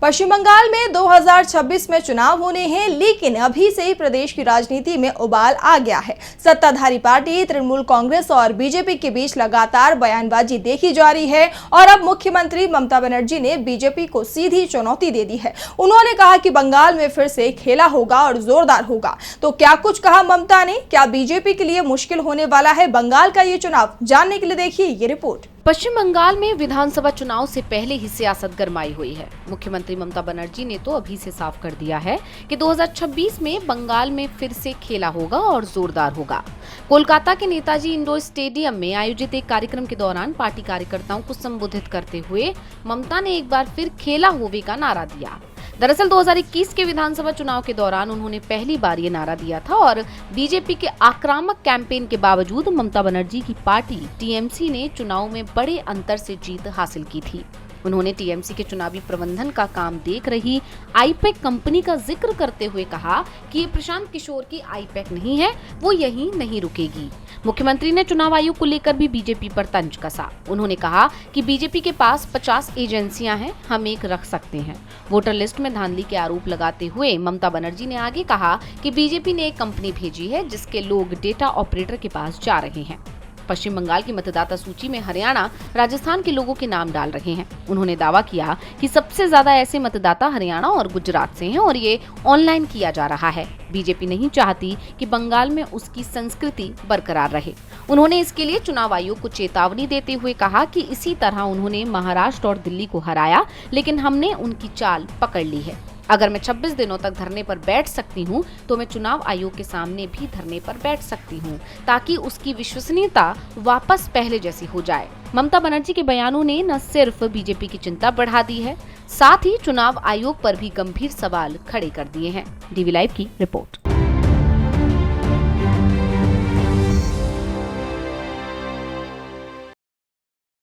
पश्चिम बंगाल में 2026 में चुनाव होने हैं, लेकिन अभी से ही प्रदेश की राजनीति में उबाल आ गया है। सत्ताधारी पार्टी तृणमूल कांग्रेस और बीजेपी के बीच लगातार बयानबाजी देखी जा रही है और अब मुख्यमंत्री ममता बनर्जी ने बीजेपी को सीधी चुनौती दे दी है। उन्होंने कहा कि बंगाल में फिर से खेला होगा और जोरदार होगा। तो क्या कुछ कहा ममता ने? क्या बीजेपी के लिए मुश्किल होने वाला है बंगाल का ये चुनाव? जानने के लिए देखिए ये रिपोर्ट। पश्चिम बंगाल में विधानसभा चुनाव से पहले ही सियासत गरमाई हुई है। मुख्यमंत्री ममता बनर्जी ने तो अभी से साफ कर दिया है कि 2026 में बंगाल में फिर से खेला होगा और जोरदार होगा। कोलकाता के नेताजी इंडोर स्टेडियम में आयोजित एक कार्यक्रम के दौरान पार्टी कार्यकर्ताओं को संबोधित करते हुए ममता ने एक बार फिर खेला होवे का नारा दिया। दरअसल 2021 के विधानसभा चुनाव के दौरान उन्होंने पहली बार ये नारा दिया था और बीजेपी के आक्रामक कैंपेन के बावजूद ममता बनर्जी की पार्टी टीएमसी ने चुनाव में बड़े अंतर से जीत हासिल की थी। उन्होंने टीएमसी के चुनावी प्रबंधन का काम देख रही आईपैक कंपनी का जिक्र करते हुए कहा कि ये प्रशांत किशोर की आईपैक नहीं है, वो यहीं नहीं रुकेगी। मुख्यमंत्री ने चुनाव आयोग को लेकर भी बीजेपी पर तंज कसा। उन्होंने कहा कि बीजेपी के पास 50 एजेंसियां हैं, हम एक रख सकते हैं। वोटर लिस्ट में धांधली के आरोप लगाते हुए ममता बनर्जी ने आगे कहा कि बीजेपी ने एक कंपनी भेजी है जिसके लोग डेटा ऑपरेटर के पास जा रहे हैं। पश्चिम बंगाल की मतदाता सूची में हरियाणा, राजस्थान के लोगों के नाम डाल रहे हैं। उन्होंने दावा किया कि सबसे ज्यादा ऐसे मतदाता हरियाणा और गुजरात से हैं और ये ऑनलाइन किया जा रहा है। बीजेपी नहीं चाहती कि बंगाल में उसकी संस्कृति बरकरार रहे। उन्होंने इसके लिए चुनाव आयोग को चेतावनी देते हुए कहा कि इसी तरह उन्होंने महाराष्ट्र और दिल्ली को हराया, लेकिन हमने उनकी चाल पकड़ ली है। अगर मैं 26 दिनों तक धरने पर बैठ सकती हूं, तो मैं चुनाव आयोग के सामने भी धरने पर बैठ सकती हूं, ताकि उसकी विश्वसनीयता वापस पहले जैसी हो जाए। ममता बनर्जी के बयानों ने न सिर्फ बीजेपी की चिंता बढ़ा दी है, साथ ही चुनाव आयोग पर भी गंभीर सवाल खड़े कर दिए हैं। डीवी लाइव की रिपोर्ट।